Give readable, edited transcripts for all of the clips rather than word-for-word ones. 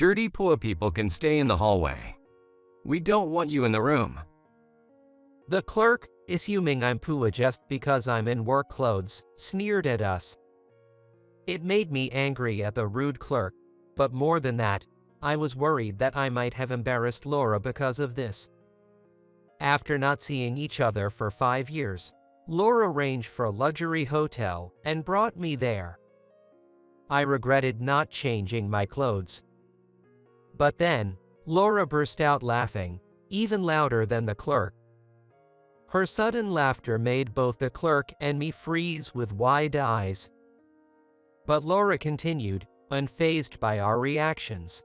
Dirty poor people can stay in the hallway. We don't want you in the room. The clerk, assuming I'm poor just because I'm in work clothes, sneered at us. It made me angry at the rude clerk, but more than that, I was worried that I might have embarrassed Laura because of this. After not seeing each other for 5 years, Laura arranged for a luxury hotel and brought me there. I regretted not changing my clothes. But then, Laura burst out laughing, even louder than the clerk. Her sudden laughter made both the clerk and me freeze with wide eyes. But Laura continued, unfazed by our reactions.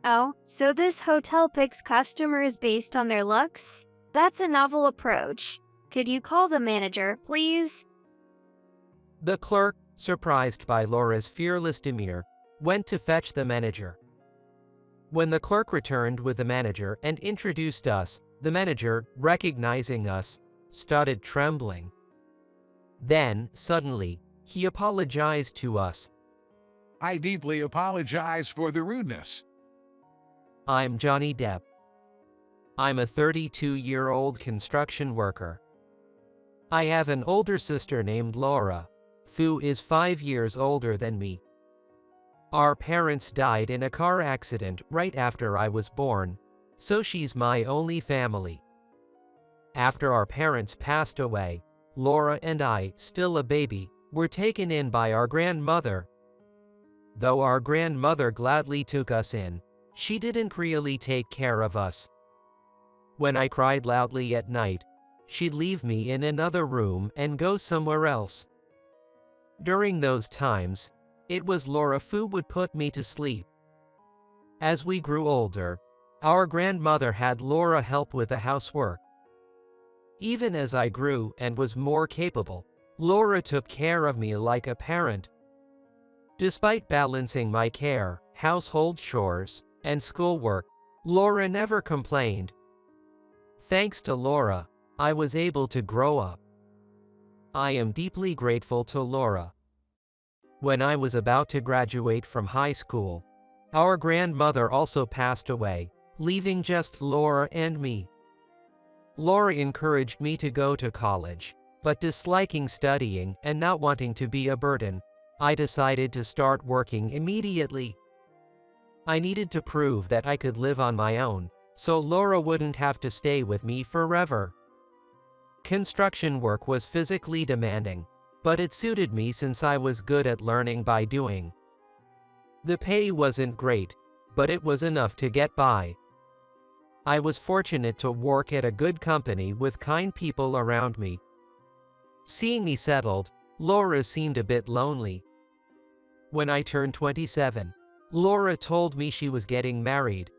Oh, so this hotel picks customers based on their looks? That's a novel approach. Could you call the manager, please? The clerk, surprised by Laura's fearless demeanor, went to fetch the manager. When the clerk returned with the manager and introduced us, the manager, recognizing us, started trembling. Then, suddenly, he apologized to us. I deeply apologize for the rudeness. I'm Johnny Depp. I'm a 32-year-old construction worker. I have an older sister named Laura, who is 5 years older than me. Our parents died in a car accident right after I was born, so she's my only family. After our parents passed away, Laura and I, still a baby, were taken in by our grandmother. Though our grandmother gladly took us in, she didn't really take care of us. When I cried loudly at night, she'd leave me in another room and go somewhere else. During those times, it was Laura who would put me to sleep. As we grew older, our grandmother had Laura help with the housework. Even as I grew and was more capable, Laura took care of me like a parent. Despite balancing my care, household chores, and schoolwork, Laura never complained. Thanks to Laura, I was able to grow up. I am deeply grateful to Laura. When I was about to graduate from high school, our grandmother also passed away, leaving just Laura and me. Laura encouraged me to go to college, but disliking studying and not wanting to be a burden, I decided to start working immediately. I needed to prove that I could live on my own, so Laura wouldn't have to stay with me forever. Construction work was physically demanding, but it suited me since I was good at learning by doing. The pay wasn't great, but it was enough to get by. I was fortunate to work at a good company with kind people around me. Seeing me settled, Laura seemed a bit lonely. When I turned 27, Laura told me she was getting married.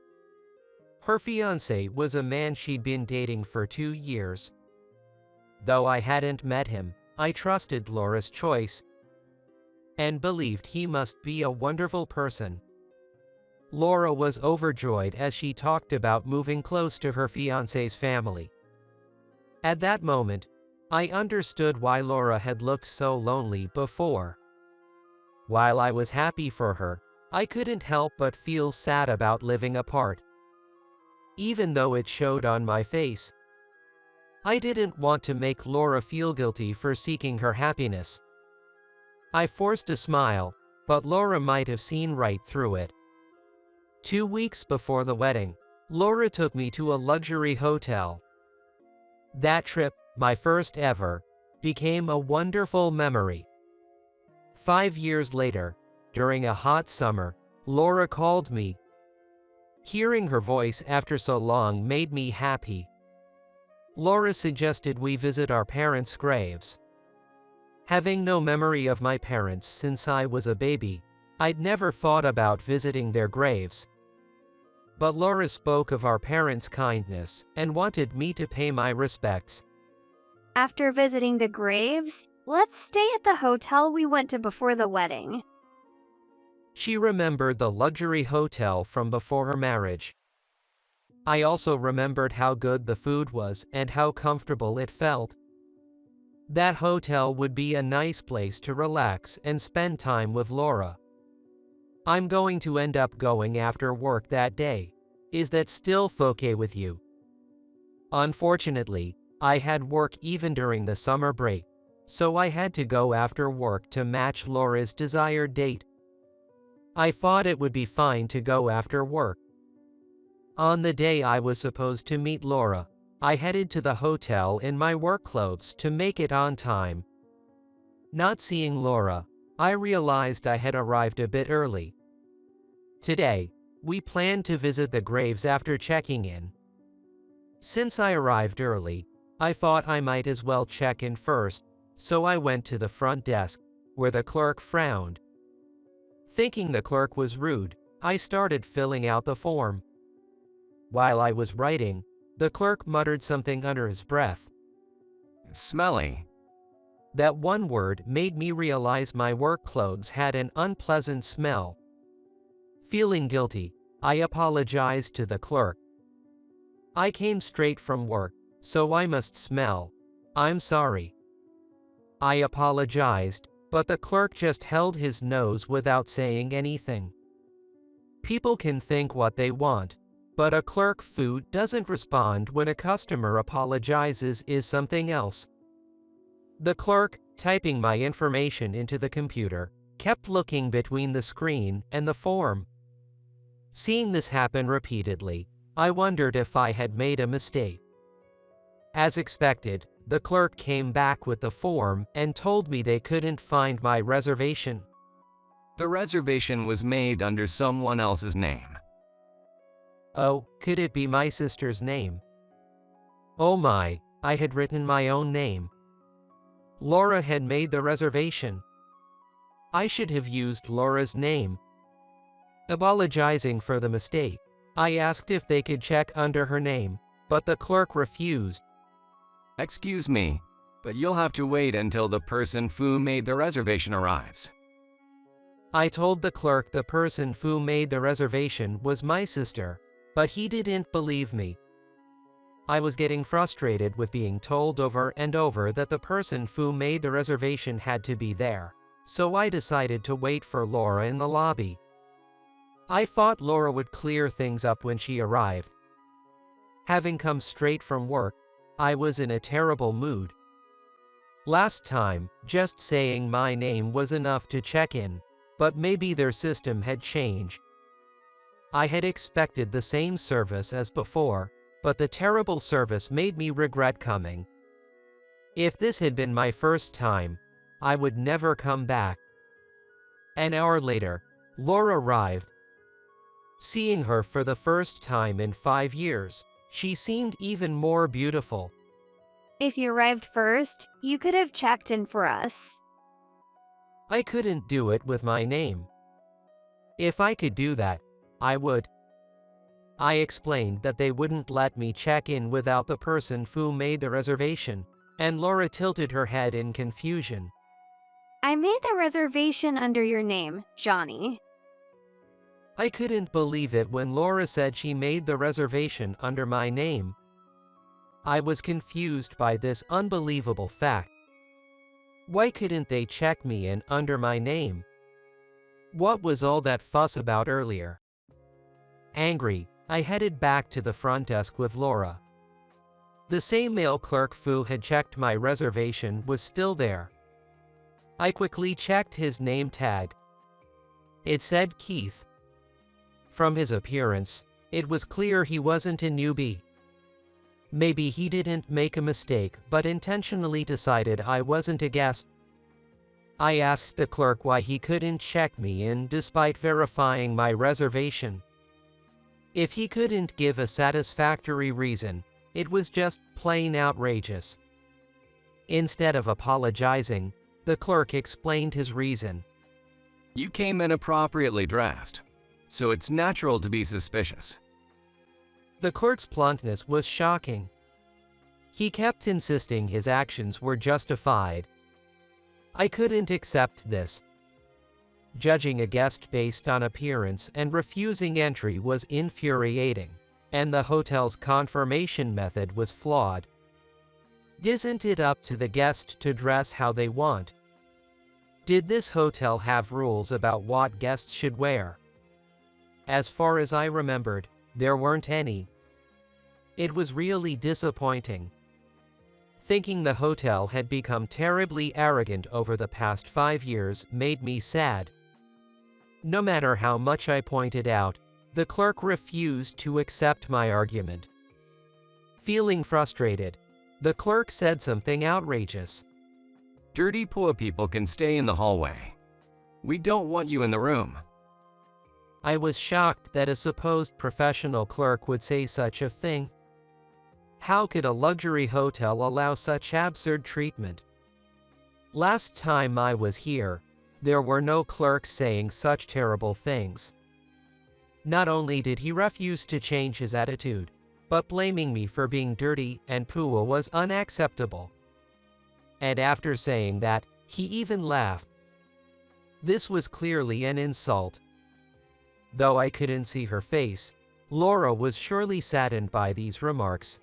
Her fiancé was a man she'd been dating for 2 years. Though I hadn't met him, I trusted Laura's choice and believed he must be a wonderful person. Laura was overjoyed as she talked about moving close to her fiancé's family. At that moment, I understood why Laura had looked so lonely before. While I was happy for her, I couldn't help but feel sad about living apart. Even though it showed on my face, I didn't want to make Laura feel guilty for seeking her happiness. I forced a smile, but Laura might have seen right through it. 2 weeks before the wedding, Laura took me to a luxury hotel. That trip, my first ever, became a wonderful memory. 5 years later, during a hot summer, Laura called me. Hearing her voice after so long made me happy. Laura suggested we visit our parents' graves. Having no memory of my parents since I was a baby, I'd never thought about visiting their graves. But Laura spoke of our parents' kindness and wanted me to pay my respects. After visiting the graves, let's stay at the hotel we went to before the wedding. She remembered the luxury hotel from before her marriage. I also remembered how good the food was and how comfortable it felt. That hotel would be a nice place to relax and spend time with Laura. I'm going to end up going after work that day. Is that still okay with you? Unfortunately, I had work even during the summer break, so I had to go after work to match Laura's desired date. I thought it would be fine to go after work. On the day I was supposed to meet Laura, I headed to the hotel in my work clothes to make it on time. Not seeing Laura, I realized I had arrived a bit early. Today, we planned to visit the graves after checking in. Since I arrived early, I thought I might as well check in first, so I went to the front desk, where the clerk frowned. Thinking the clerk was rude, I started filling out the form. While I was writing, the clerk muttered something under his breath. Smelly. That one word made me realize my work clothes had an unpleasant smell. Feeling guilty, I apologized to the clerk. I came straight from work, so I must smell. I'm sorry. I apologized, but the clerk just held his nose without saying anything. People can think what they want, but a clerk who doesn't respond when a customer apologizes is something else. The clerk, typing my information into the computer, kept looking between the screen and the form. Seeing this happen repeatedly, I wondered if I had made a mistake. As expected, the clerk came back with the form and told me they couldn't find my reservation. The reservation was made under someone else's name. Oh, could it be my sister's name? Oh my, I had written my own name. Laura had made the reservation. I should have used Laura's name. Apologizing for the mistake, I asked if they could check under her name, but the clerk refused. Excuse me, but you'll have to wait until the person who made the reservation arrives. I told the clerk the person who made the reservation was my sister, but he didn't believe me. I was getting frustrated with being told over and over that the person who made the reservation had to be there, so I decided to wait for Laura in the lobby. I thought Laura would clear things up when she arrived. Having come straight from work, I was in a terrible mood. Last time, just saying my name was enough to check in, but maybe their system had changed. I had expected the same service as before, but the terrible service made me regret coming. If this had been my first time, I would never come back. An hour later, Laura arrived. Seeing her for the first time in 5 years, she seemed even more beautiful. If you arrived first, you could have checked in for us. I couldn't do it with my name. If I could do that, I would. I explained that they wouldn't let me check in without the person who made the reservation, and Laura tilted her head in confusion. I made the reservation under your name, Johnny. I couldn't believe it when Laura said she made the reservation under my name. I was confused by this unbelievable fact. Why couldn't they check me in under my name? What was all that fuss about earlier? Angry, I headed back to the front desk with Laura. The same male clerk who had checked my reservation was still there. I quickly checked his name tag. It said Keith. From his appearance, it was clear he wasn't a newbie. Maybe he didn't make a mistake but intentionally decided I wasn't a guest. I asked the clerk why he couldn't check me in despite verifying my reservation. If he couldn't give a satisfactory reason, it was just plain outrageous. Instead of apologizing, the clerk explained his reason. You came in appropriately dressed, so it's natural to be suspicious. The clerk's bluntness was shocking. He kept insisting his actions were justified. I couldn't accept this. Judging a guest based on appearance and refusing entry was infuriating, and the hotel's confirmation method was flawed. Isn't it up to the guest to dress how they want? Did this hotel have rules about what guests should wear? As far as I remembered, there weren't any. It was really disappointing. Thinking the hotel had become terribly arrogant over the past 5 years made me sad. No matter how much I pointed out, the clerk refused to accept my argument. Feeling frustrated, the clerk said something outrageous. Dirty poor people can stay in the hallway. We don't want you in the room. I was shocked that a supposed professional clerk would say such a thing. How could a luxury hotel allow such absurd treatment? Last time I was here, there were no clerks saying such terrible things. Not only did he refuse to change his attitude, but blaming me for being dirty and poor was unacceptable. And after saying that, he even laughed. This was clearly an insult. Though I couldn't see her face, Laura was surely saddened by these remarks.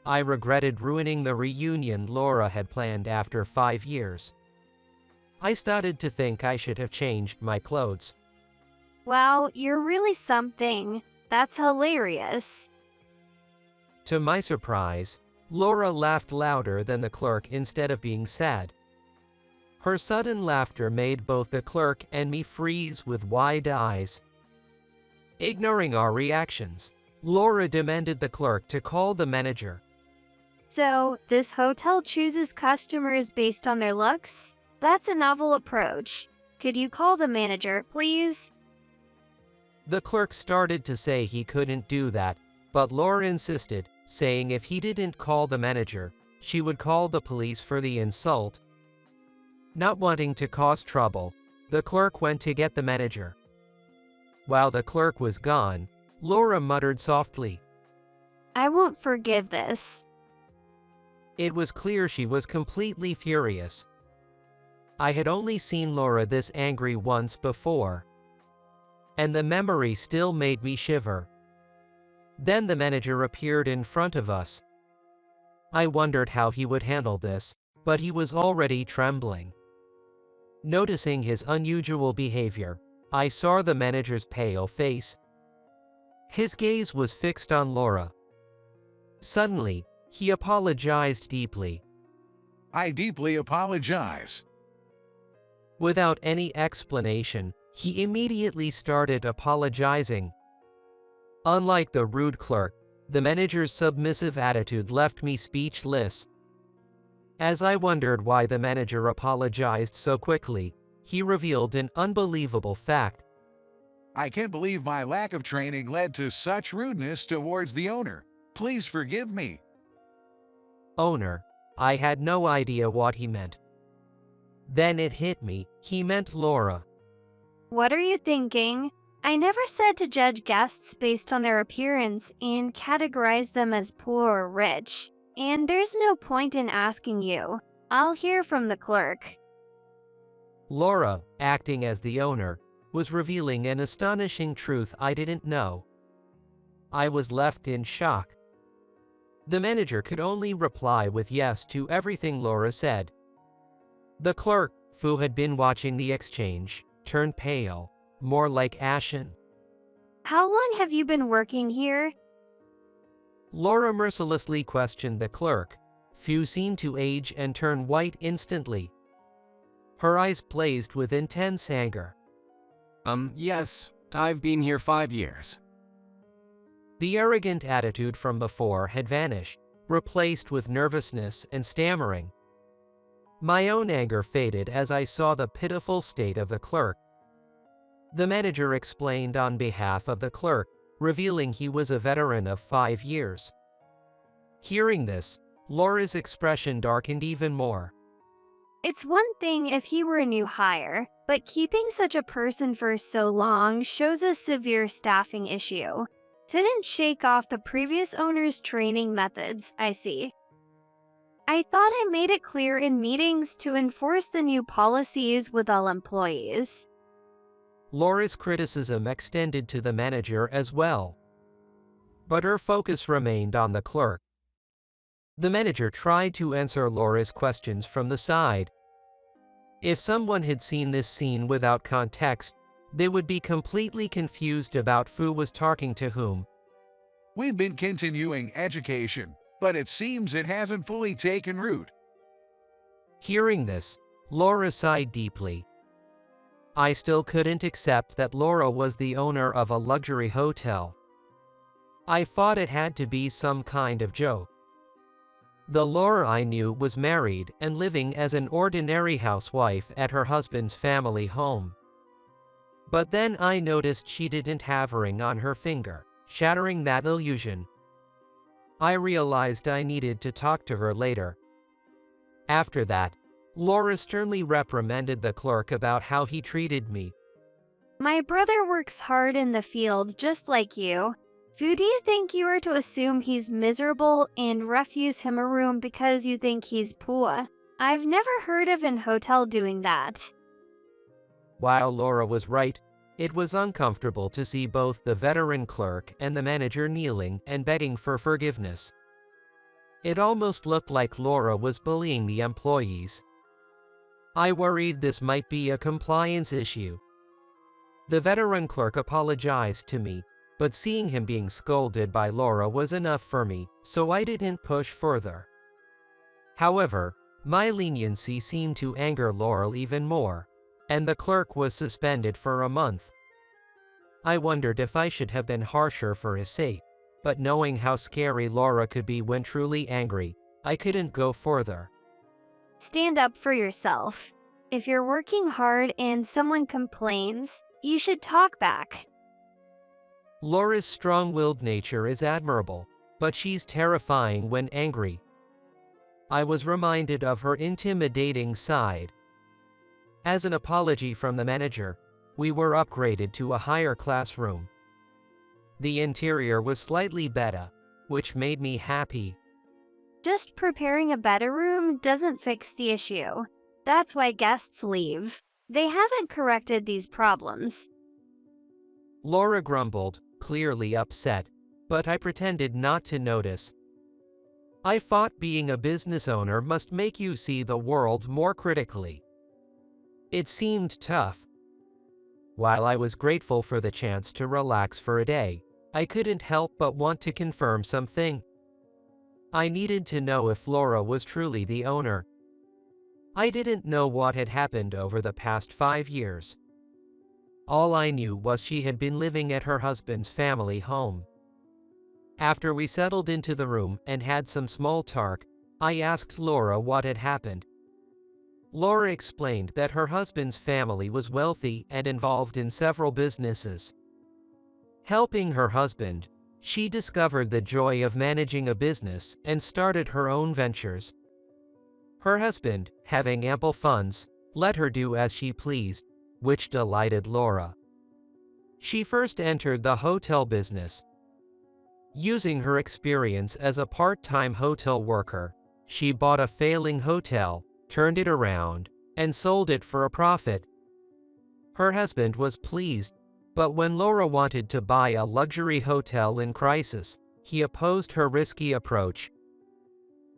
I regretted ruining the reunion Laura had planned after 5 years. I started to think I should have changed my clothes. Wow, you're really something. That's hilarious. To my surprise, Laura laughed louder than the clerk instead of being sad. Her sudden laughter made both the clerk and me freeze with wide eyes. Ignoring our reactions, Laura demanded the clerk to call the manager. So, this hotel chooses customers based on their looks? That's a novel approach. Could you call the manager, please? The clerk started to say he couldn't do that, but Laura insisted, saying if he didn't call the manager, she would call the police for the insult. Not wanting to cause trouble, the clerk went to get the manager. While the clerk was gone, Laura muttered softly. I won't forgive this. It was clear she was completely furious. I had only seen Laura this angry once before, and the memory still made me shiver. Then the manager appeared in front of us. I wondered how he would handle this, but he was already trembling. Noticing his unusual behavior, I saw the manager's pale face. His gaze was fixed on Laura. Suddenly, he apologized deeply. I deeply apologize. Without any explanation, he immediately started apologizing. Unlike the rude clerk, the manager's submissive attitude left me speechless. As I wondered why the manager apologized so quickly, he revealed an unbelievable fact. I can't believe my lack of training led to such rudeness towards the owner. Please forgive me. Owner, I had no idea what he meant. Then it hit me, he meant Laura. What are you thinking? I never said to judge guests based on their appearance and categorize them as poor or rich. And there's no point in asking you. I'll hear from the clerk. Laura, acting as the owner, was revealing an astonishing truth I didn't know. I was left in shock. The manager could only reply with yes to everything Laura said. The clerk, who had been watching the exchange, turned pale, more like ashen. How long have you been working here? Laura mercilessly questioned the clerk, who seemed to age and turn white instantly. Her eyes blazed with intense anger. Yes, I've been here 5 years. The arrogant attitude from before had vanished, replaced with nervousness and stammering. My own anger faded as I saw the pitiful state of the clerk. The manager explained on behalf of the clerk, revealing he was a veteran of 5 years. Hearing this, Laura's expression darkened even more. It's one thing if he were a new hire, but keeping such a person for so long shows a severe staffing issue. Didn't shake off the previous owner's training methods, I see. I thought I made it clear in meetings to enforce the new policies with all employees. Laura's criticism extended to the manager as well. But her focus remained on the clerk. The manager tried to answer Laura's questions from the side. If someone had seen this scene without context, they would be completely confused about who was talking to whom. We've been continuing education, but it seems it hasn't fully taken root. Hearing this, Laura sighed deeply. I still couldn't accept that Laura was the owner of a luxury hotel. I thought it had to be some kind of joke. The Laura I knew was married and living as an ordinary housewife at her husband's family home. But then I noticed she didn't have a ring on her finger, shattering that illusion. I realized I needed to talk to her later. After that, Laura sternly reprimanded the clerk about how he treated me. My brother works hard in the field just like you. Who do you think you are to assume he's miserable and refuse him a room because you think he's poor? I've never heard of an hotel doing that. While Laura was right, it was uncomfortable to see both the veteran clerk and the manager kneeling and begging for forgiveness. It almost looked like Laura was bullying the employees. I worried this might be a compliance issue. The veteran clerk apologized to me, but seeing him being scolded by Laura was enough for me, so I didn't push further. However, my leniency seemed to anger Laura even more, and the clerk was suspended for a month. I wondered if I should have been harsher for his sake, but knowing how scary Laura could be when truly angry, I couldn't go further. Stand up for yourself. If you're working hard and someone complains, you should talk back. Laura's strong-willed nature is admirable, but she's terrifying when angry. I was reminded of her intimidating side. As an apology from the manager, we were upgraded to a higher classroom. The interior was slightly better, which made me happy. Just preparing a better room doesn't fix the issue. That's why guests leave. They haven't corrected these problems. Laura grumbled, clearly upset, but I pretended not to notice. I thought being a business owner must make you see the world more critically. It seemed tough. While I was grateful for the chance to relax for a day, I couldn't help but want to confirm something. I needed to know if Laura was truly the owner. I didn't know what had happened over the past 5 years. All I knew was she had been living at her husband's family home. After we settled into the room and had some small talk, I asked Laura what had happened. Laura explained that her husband's family was wealthy and involved in several businesses. Helping her husband, she discovered the joy of managing a business and started her own ventures. Her husband, having ample funds, let her do as she pleased, which delighted Laura. She first entered the hotel business. Using her experience as a part-time hotel worker, she bought a failing hotel, turned it around, and sold it for a profit. Her husband was pleased, but when Laura wanted to buy a luxury hotel in crisis, he opposed her risky approach.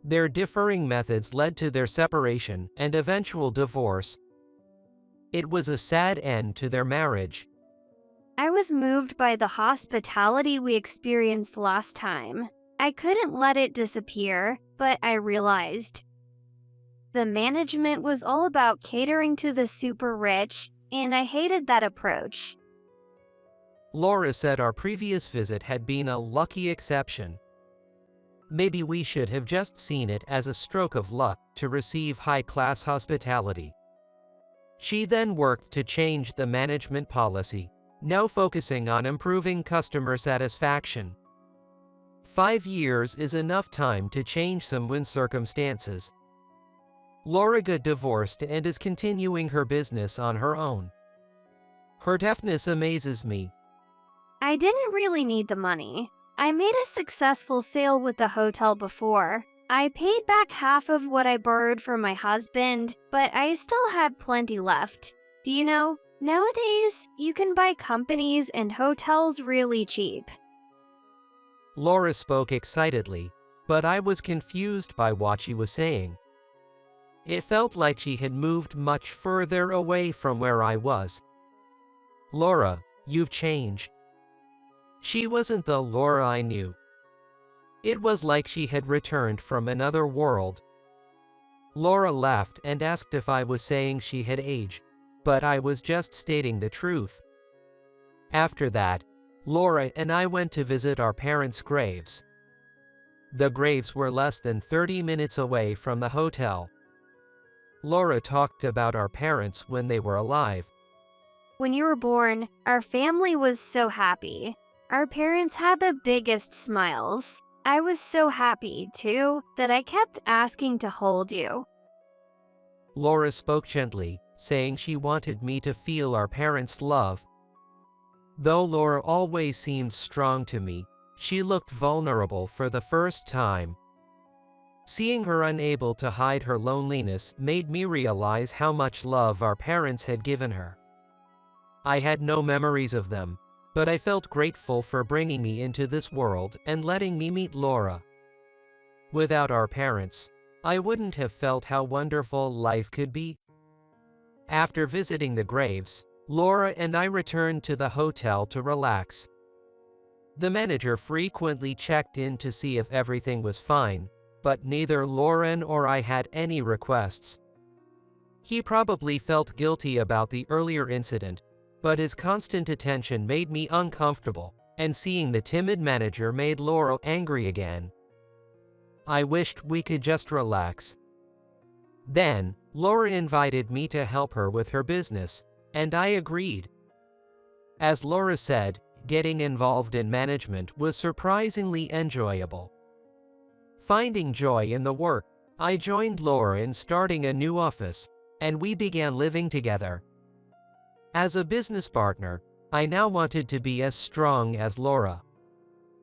Their differing methods led to their separation and eventual divorce. It was a sad end to their marriage. I was moved by the hospitality we experienced last time. I couldn't let it disappear, but I realized the management was all about catering to the super rich, and I hated that approach. Laura said our previous visit had been a lucky exception. Maybe we should have just seen it as a stroke of luck to receive high-class hospitality. She then worked to change the management policy, now focusing on improving customer satisfaction. 5 years is enough time to change someone's circumstances. Laura got divorced and is continuing her business on her own. Her deftness amazes me. I didn't really need the money. I made a successful sale with the hotel before. I paid back half of what I borrowed from my husband, but I still had plenty left. Do you know, nowadays, you can buy companies and hotels really cheap. Laura spoke excitedly, but I was confused by what she was saying. It felt like she had moved much further away from where I was. "Laura, you've changed." She wasn't the Laura I knew. It was like she had returned from another world. Laura laughed and asked if I was saying she had aged, but I was just stating the truth. After that, Laura and I went to visit our parents' graves. The graves were less than 30 minutes away from the hotel. Laura talked about our parents when they were alive. When you were born, our family was so happy. Our parents had the biggest smiles. I was so happy, too, that I kept asking to hold you. Laura spoke gently, saying she wanted me to feel our parents' love. Though Laura always seemed strong to me, she looked vulnerable for the first time. Seeing her unable to hide her loneliness made me realize how much love our parents had given her. I had no memories of them, but I felt grateful for bringing me into this world and letting me meet Laura. Without our parents, I wouldn't have felt how wonderful life could be. After visiting the graves, Laura and I returned to the hotel to relax. The manager frequently checked in to see if everything was fine, but neither Lauren or I had any requests. He probably felt guilty about the earlier incident, but his constant attention made me uncomfortable, and seeing the timid manager made Laura angry again. I wished we could just relax. Then, Laura invited me to help her with her business, and I agreed. As Laura said, getting involved in management was surprisingly enjoyable. Finding joy in the work, I joined Laura in starting a new office, and we began living together. As a business partner, I now wanted to be as strong as Laura.